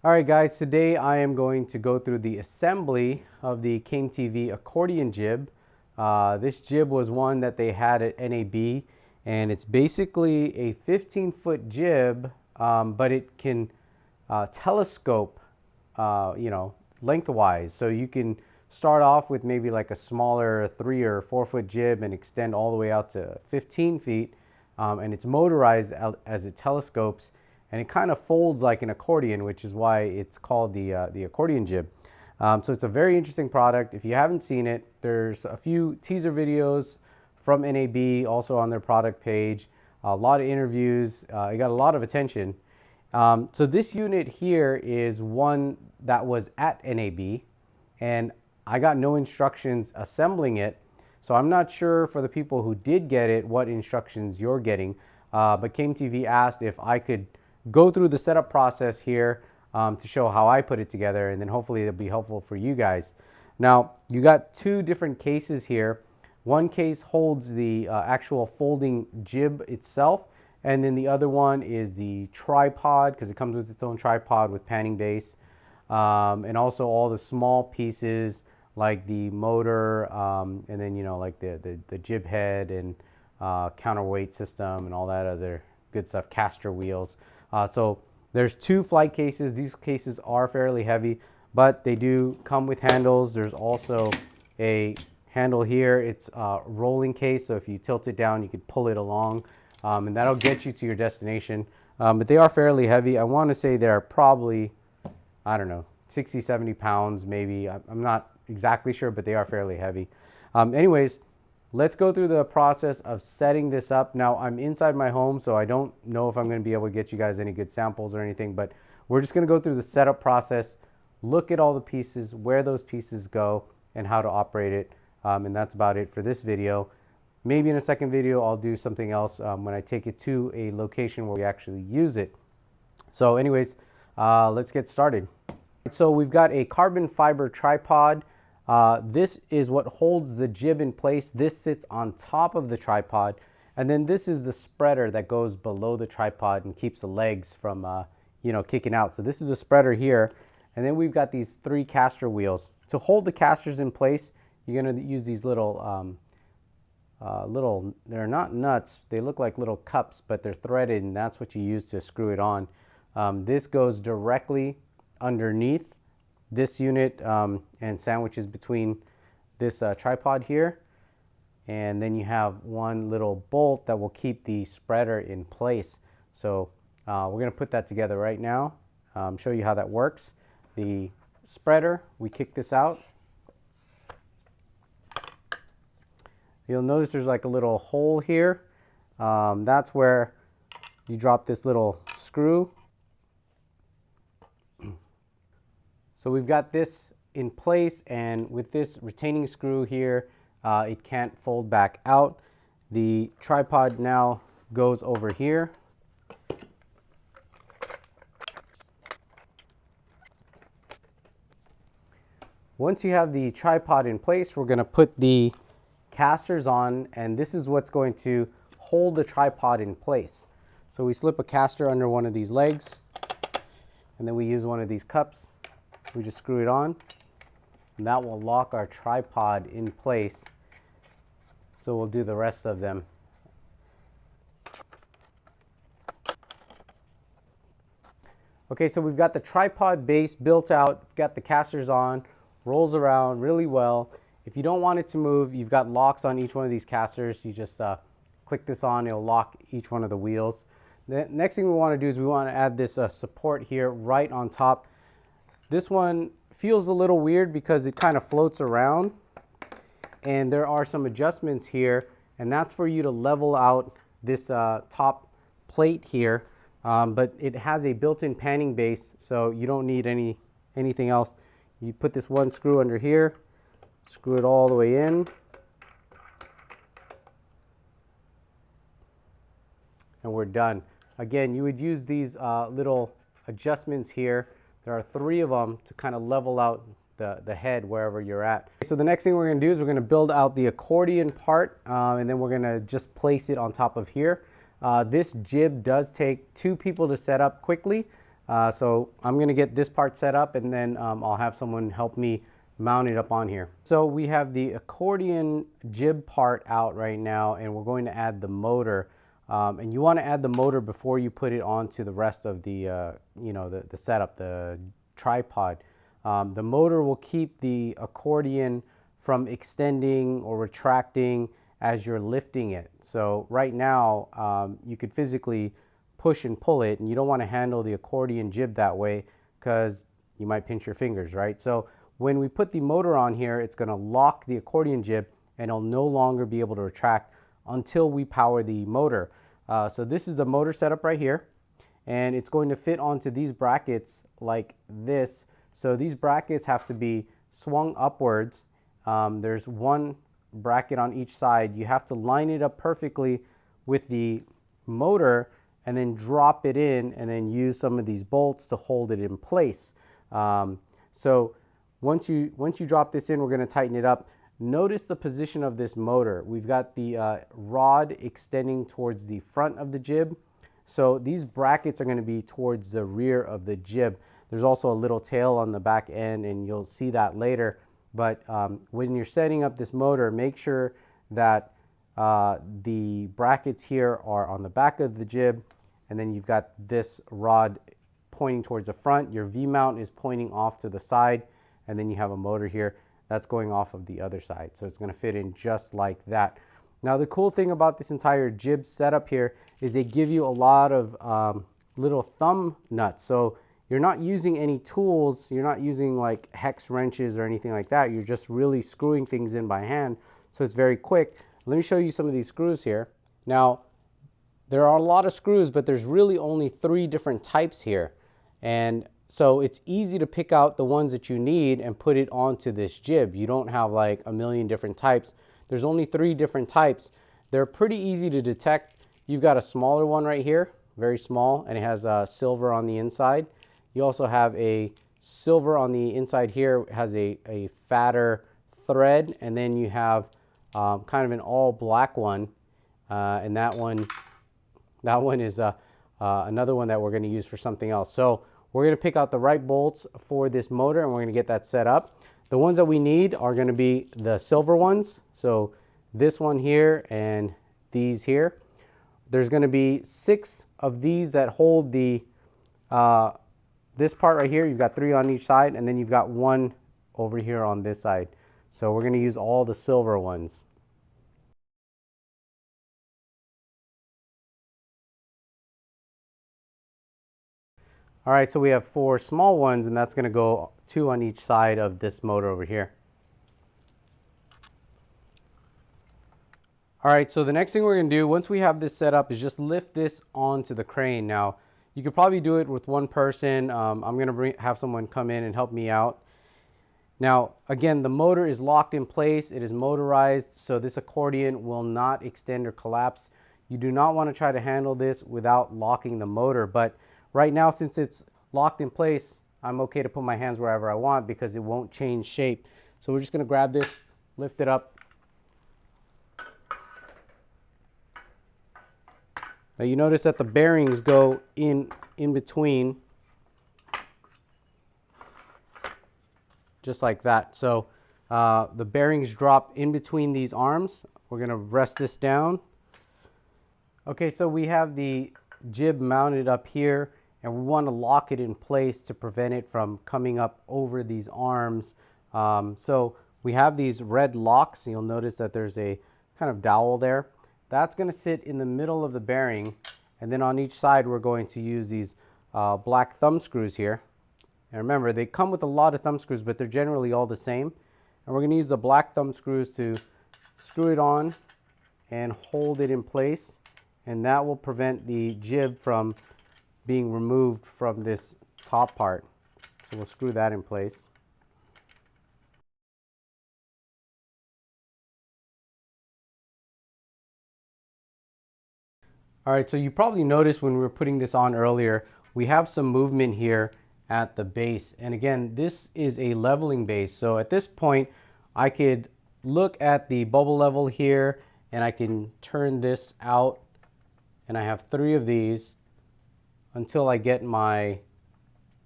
All right, guys, today I am going to go through the assembly of the Came TV accordion jib. This jib was one that they had at NAB, and it's basically a 15-foot jib, but it can telescope, lengthwise. So you can start off with maybe like a smaller 3 or 4 foot jib and extend all the way out to 15 feet, and it's motorized as it telescopes. And it kind of folds like an accordion, which is why it's called the accordion jib. So it's a very interesting product. If you haven't seen it, there's a few teaser videos from NAB also on their product page. A lot of interviews. It got a lot of attention. So this unit here is one that was at NAB, and I got no instructions assembling it. So I'm not sure for the people who did get it what instructions you're getting. But Came TV asked if I could go through the setup process here to show how I put it together, and then hopefully it'll be helpful for you guys. Now, you got two different cases here. One case holds the actual folding jib itself, and then the other one is the tripod, because it comes with its own tripod with panning base, and also all the small pieces like the motor, and then like the jib head and counterweight system and all that other good stuff, caster wheels. So there's two flight cases. These cases are fairly heavy, but they do come with handles. There's also a handle here. It's a rolling case, so if you tilt it down, you could pull it along, and that'll get you to your destination. But they are fairly heavy. I want to say they're probably, I don't know, 60, 70 pounds maybe. I'm not exactly sure, but they are fairly heavy. Anyways, let's go through the process of setting this up. Now, I'm inside my home, so I don't know if I'm going to be able to get you guys any good samples or anything, but we're just going to go through the setup process, look at all the pieces, where those pieces go, and how to operate it. And that's about it for this video. Maybe in a second video, I'll do something else when I take it to a location where we actually use it. So anyways, let's get started. So we've got a carbon fiber tripod. This is what holds the jib in place. This sits on top of the tripod, and then this is the spreader that goes below the tripod and keeps the legs from kicking out. So this is a spreader here, and then we've got these 3 caster wheels. To hold the casters in place, you're going to use these little, they're not nuts, they look like little cups, but they're threaded, and that's what you use to screw it on. This goes directly underneath this unit and sandwiches between this tripod here, and then you have one little bolt that will keep the spreader in place. So we're going to put that together right now, show you how that works. The spreader, we kick this out. You'll notice there's like a little hole here. That's where you drop this little screw. So we've got this in place, and with this retaining screw here, it can't fold back out. The tripod now goes over here. Once you have the tripod in place, we're going to put the casters on, and this is what's going to hold the tripod in place. So we slip a caster under one of these legs, and then we use one of these cups. We just screw it on, and that will lock our tripod in place. So we'll do the rest of them. Okay, so we've got the tripod base built out, got the casters on, rolls around really well. If you don't want it to move, you've got locks on each one of these casters. You just click this on, it'll lock each one of the wheels. The next thing we want to do is we want to add this support here right on top. This one feels a little weird because it kind of floats around, and there are some adjustments here, and that's for you to level out this top plate here, but it has a built-in panning base, so you don't need anything else. You put this one screw under here, screw it all the way in, and we're done. Again, you would use these little adjustments here. There are 3 of them to kind of level out the head wherever you're at. So the next thing we're going to do is we're going to build out the accordion part, and then we're going to just place it on top of here. This jib does take 2 people to set up quickly. So I'm going to get this part set up, and then I'll have someone help me mount it up on here. So we have the accordion jib part out right now, and we're going to add the motor. And you want to add the motor before you put it onto the rest of the, the setup, the tripod. The motor will keep the accordion from extending or retracting as you're lifting it. So right now, you could physically push and pull it, and you don't want to handle the accordion jib that way because you might pinch your fingers, right? So when we put the motor on here, it's going to lock the accordion jib, and it'll no longer be able to retract until we power the motor. So this is the motor setup right here, and it's going to fit onto these brackets like this. So these brackets have to be swung upwards. There's one bracket on each side. You have to line it up perfectly with the motor and then drop it in, and then use some of these bolts to hold it in place. So once you drop this in, we're going to tighten it up. Notice the position of this motor. We've got the rod extending towards the front of the jib. So these brackets are going to be towards the rear of the jib. There's also a little tail on the back end, and you'll see that later. But when you're setting up this motor, make sure that the brackets here are on the back of the jib, and then you've got this rod pointing towards the front. Your V-mount is pointing off to the side, and then you have a motor here that's going off of the other side. So it's going to fit in just like that. Now the cool thing about this entire jib setup here is they give you a lot of little thumb nuts. So you're not using any tools, you're not using like hex wrenches or anything like that. You're just really screwing things in by hand. So it's very quick. Let me show you some of these screws here. Now, there are a lot of screws, but there's really only 3 different types here. And so it's easy to pick out the ones that you need and put it onto this jib. You don't have like a million different types. There's only 3 different types. They're pretty easy to detect. You've got a smaller one right here, very small, and it has silver on the inside. You also have a silver on the inside here, it has a fatter thread, and then you have kind of an all black one, and that one is another one that we're going to use for something else. So we're going to pick out the right bolts for this motor, and we're going to get that set up. The ones that we need are going to be the silver ones. So this one here and these here. There's going to be 6 of these that hold the this part right here. You've got 3 on each side, and then you've got 1 over here on this side. So we're going to use all the silver ones. All right, so we have 4 small ones, and that's going to go 2 on each side of this motor over here. All right, so the next thing we're going to do once we have this set up is just lift this onto the crane. Now, you could probably do it with one person. I'm going to have someone come in and help me out. Now, again, the motor is locked in place. It is motorized, so this accordion will not extend or collapse. You do not want to try to handle this without locking the motor, but right now, since it's locked in place, I'm okay to put my hands wherever I want because it won't change shape. So we're just going to grab this, lift it up. Now you notice that the bearings go in between, just like that. So the bearings drop in between these arms. We're going to rest this down. Okay, so we have the jib mounted up here, and we want to lock it in place to prevent it from coming up over these arms. So we have these red locks. You'll notice that there's a kind of dowel there. That's going to sit in the middle of the bearing, and then on each side we're going to use these black thumb screws here. And remember, they come with a lot of thumb screws, but they're generally all the same. And we're going to use the black thumb screws to screw it on and hold it in place, and that will prevent the jib from being removed from this top part. So we'll screw that in place. All right, so you probably noticed when we were putting this on earlier, we have some movement here at the base. And again, this is a leveling base. So at this point, I could look at the bubble level here, and I can turn this out, and I have 3 of these until I get my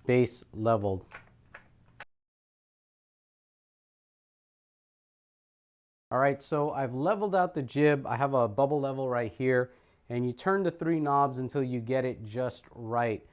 base leveled. All right, so I've leveled out the jib. I have a bubble level right here, and you turn the 3 knobs until you get it just right.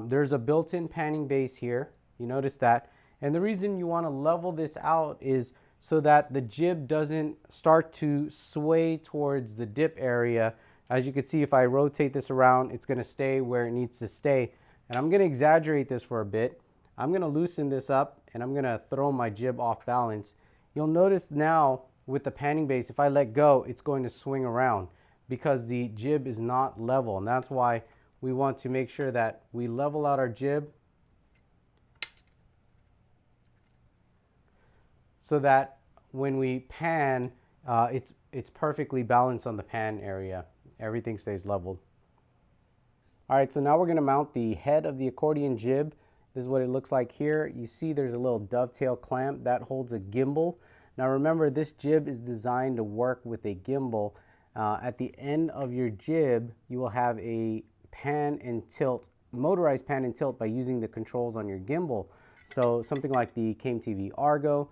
There's a built-in panning base here. You notice that. And the reason you want to level this out is so that the jib doesn't start to sway towards the dip area. As you can see, if I rotate this around, it's going to stay where it needs to stay. And I'm going to exaggerate this for a bit. I'm going to loosen this up, and I'm going to throw my jib off balance. You'll notice now with the panning base, if I let go, it's going to swing around because the jib is not level. And that's why we want to make sure that we level out our jib so that when we pan, it's perfectly balanced on the pan area. Everything stays leveled. All right, so now we're going to mount the head of the accordion jib. This is what it looks like here. You see there's a little dovetail clamp that holds a gimbal. Now remember, this jib is designed to work with a gimbal. At the end of your jib, you will have a pan and tilt, motorized pan and tilt by using the controls on your gimbal. So something like the KMTV Argo,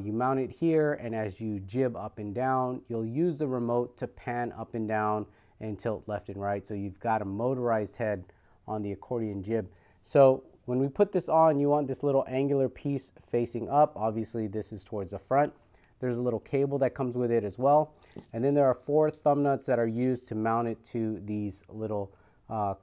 you mount it here, and as you jib up and down, you'll use the remote to pan up and down and tilt left and right. So you've got a motorized head on the accordion jib. So when we put this on, you want this little angular piece facing up. Obviously, this is towards the front. There's a little cable that comes with it as well. And then there are 4 thumb nuts that are used to mount it to these little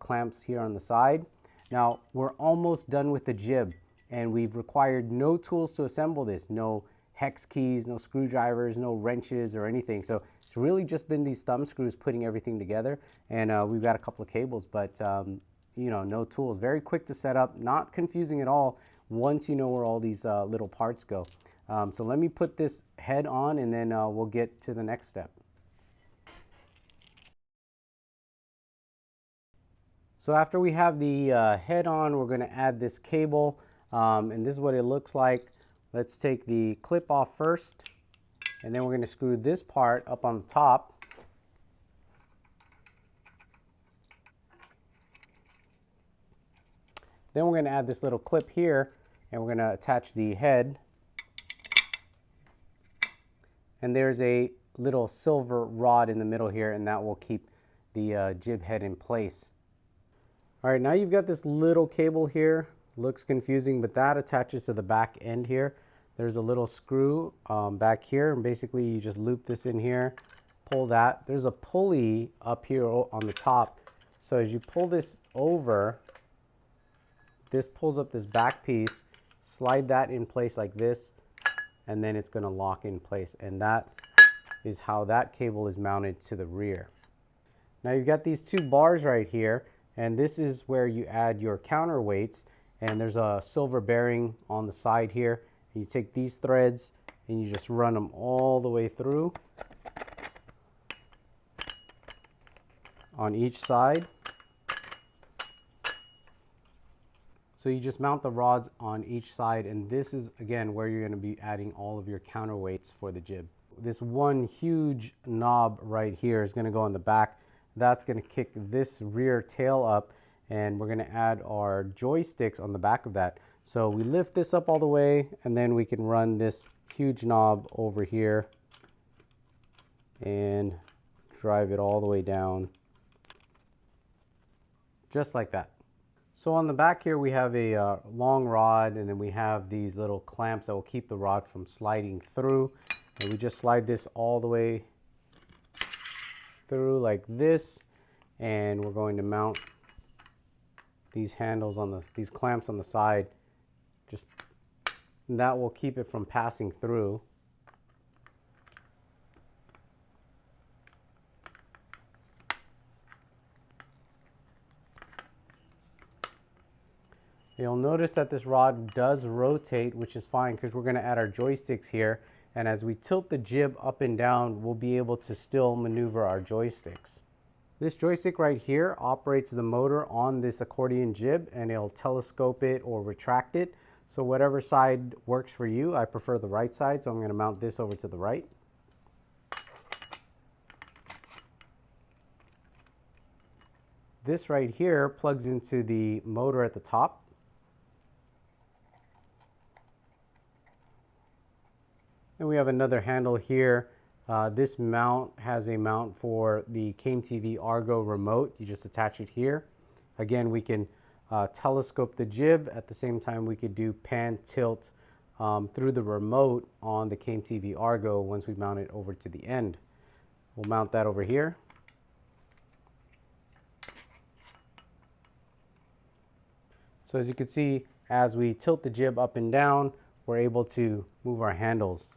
clamps here on the side. Now, we're almost done with the jib, and we've required no tools to assemble this. No hex keys, no screwdrivers, no wrenches or anything. So it's really just been these thumb screws putting everything together. And we've got a couple of cables, but you know, no tools. Very quick to set up, not confusing at all once you know where all these little parts go. So let me put this head on, and then we'll get to the next step. So after we have the head on, we're going to add this cable, and this is what it looks like. Let's take the clip off first, and then we're going to screw this part up on the top. Then we're going to add this little clip here, and we're going to attach the head. And there's a little silver rod in the middle here, and that will keep the jib head in place. All right, now you've got this little cable here. Looks confusing, but that attaches to the back end here. There's a little screw back here, and basically you just loop this in here, pull that. There's a pulley up here on the top. So as you pull this over, this pulls up this back piece, slide that in place like this, and then it's going to lock in place. And that is how that cable is mounted to the rear. Now you've got these 2 bars right here, and this is where you add your counterweights. And there's a silver bearing on the side here. And you take these threads and you just run them all the way through on each side. So you just mount the rods on each side, and this is again where you're going to be adding all of your counterweights for the jib. This one huge knob right here is going to go on the back. That's going to kick this rear tail up, and we're going to add our joysticks on the back of that. So we lift this up all the way, and then we can run this huge knob over here and drive it all the way down, just like that. So on the back here we have a long rod, and then we have these little clamps that will keep the rod from sliding through. And we just slide this all the way through like this, and we're going to mount these handles on these clamps on the side. Just that will keep it from passing through. You'll notice that this rod does rotate, which is fine because we're going to add our joysticks here. And as we tilt the jib up and down, we'll be able to still maneuver our joysticks. This joystick right here operates the motor on this accordion jib, and it'll telescope it or retract it. So whatever side works for you. I prefer the right side, so I'm going to mount this over to the right. This right here plugs into the motor at the top. And we have another handle here. This mount has a mount for the CameTV Argo remote. You just attach it here. Again, we can telescope the jib. At the same time, we could do pan tilt through the remote on the CameTV Argo once we mount it over to the end. We'll mount that over here. So as you can see, as we tilt the jib up and down, we're able to move our handles.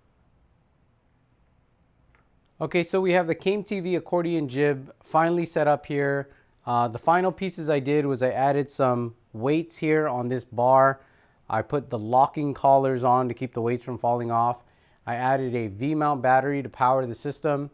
Okay, so we have the CameTV Accordion Jib finally set up here. The final pieces I did was I added some weights here on this bar. I put the locking collars on to keep the weights from falling off. I added a V-mount battery to power the system.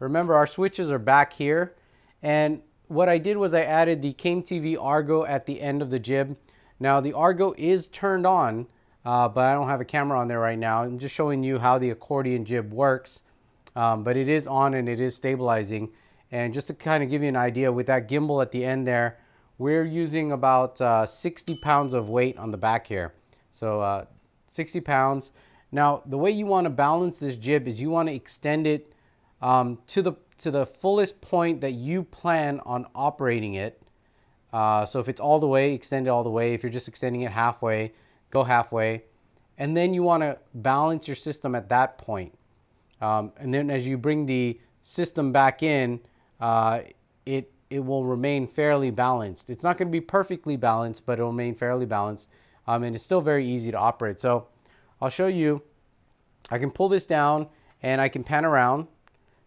Remember, our switches are back here. And what I did was I added the CameTV Argo at the end of the jib. Now the Argo is turned on, but I don't have a camera on there right now. I'm just showing you how the accordion jib works. But it is on and it is stabilizing. And just to kind of give you an idea, with that gimbal at the end there, we're using about 60 pounds of weight on the back here. So 60 pounds. Now, the way you want to balance this jib is you want to extend it to the fullest point that you plan on operating it. So if it's all the way, extend it all the way. If you're just extending it halfway, go halfway. And then you want to balance your system at that point. And then as you bring the system back in, it will remain fairly balanced. It's not going to be perfectly balanced, but it will remain fairly balanced. And it's still very easy to operate. So I'll show you. I can pull this down and I can pan around.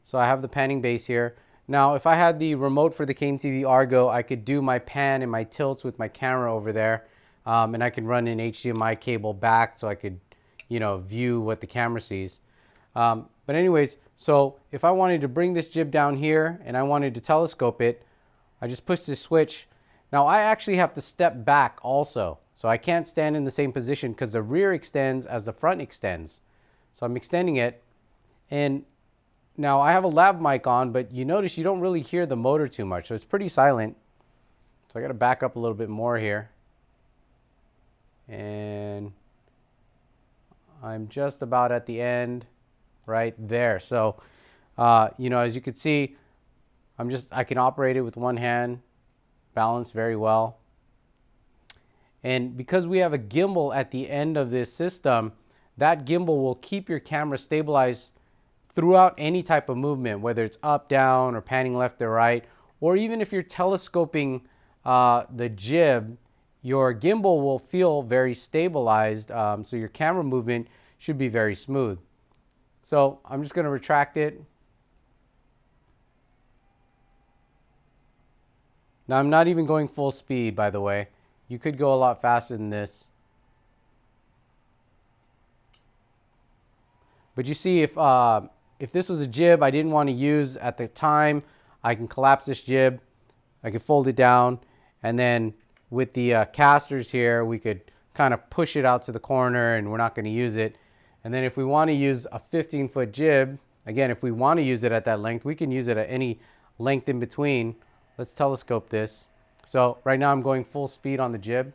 So I have the panning base here. Now, if I had the remote for the CameTV Argo, I could do my pan and my tilts with my camera over there. And I can run an HDMI cable back so I could, view what the camera sees. But anyways, so if I wanted to bring this jib down here and I wanted to telescope it, I just push this switch. Now I actually have to step back also. So I can't stand in the same position because the rear extends as the front extends. So I'm extending it. And now I have a lav mic on, but you notice you don't really hear the motor too much. So it's pretty silent. So I got to back up a little bit more here. And I'm just about at the end right there. So, as you can see, I can operate it with one hand, balanced very well. And because we have a gimbal at the end of this system, that gimbal will keep your camera stabilized throughout any type of movement, whether it's up, down, or panning left or right, or even if you're telescoping the jib, your gimbal will feel very stabilized, so your camera movement should be very smooth. So I'm just going to retract it. Now I'm not even going full speed, by the way. You could go a lot faster than this. But you see, if this was a jib I didn't want to use at the time, I can collapse this jib. I can fold it down. And then with the casters here, we could kind of push it out to the corner and we're not going to use it. And then if we want to use a 15-foot jib, again, if we want to use it at that length, we can use it at any length in between. Let's telescope this. So right now I'm going full speed on the jib.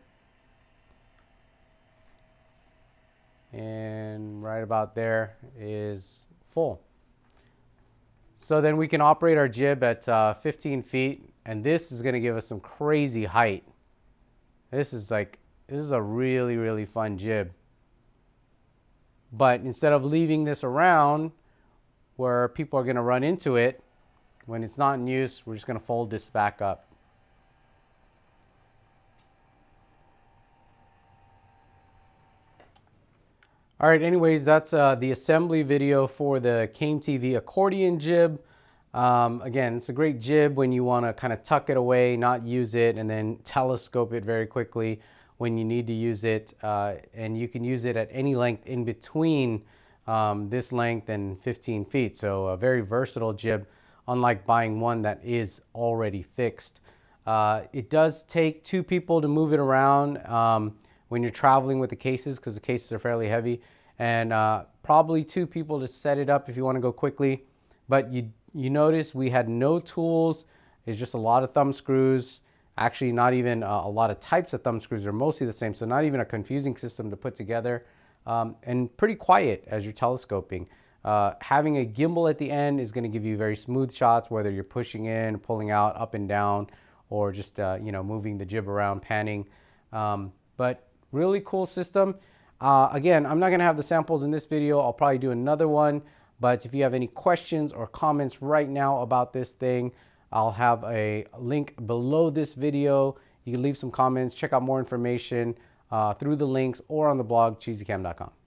And right about there is full. So then we can operate our jib at 15 feet. And this is going to give us some crazy height. This is a really, really fun jib. But instead of leaving this around where people are going to run into it, when it's not in use, we're just going to fold this back up. All right, anyways, that's the assembly video for the CameTV Accordion Jib. Again, it's a great jib when you want to kind of tuck it away, not use it, and then telescope it very quickly when you need to use it. And you can use it at any length in between this length and 15 feet. So a very versatile jib, unlike buying one that is already fixed. It does take two people to move it around when you're traveling with the cases, because the cases are fairly heavy, and probably two people to set it up if you want to go quickly. But you notice we had no tools. It's just a lot of thumb screws. Actually, not even a lot of types of thumb screws. Are mostly the same, so not even a confusing system to put together. And pretty quiet as you're telescoping. Having a gimbal at the end is going to give you very smooth shots, whether you're pushing in, pulling out, up and down, or just moving the jib around, panning. But really cool system. Again, I'm not going to have the samples in this video. I'll probably do another one. But if you have any questions or comments right now about this thing, I'll have a link below this video. You can leave some comments, check out more information through the links or on the blog, cheesycam.com.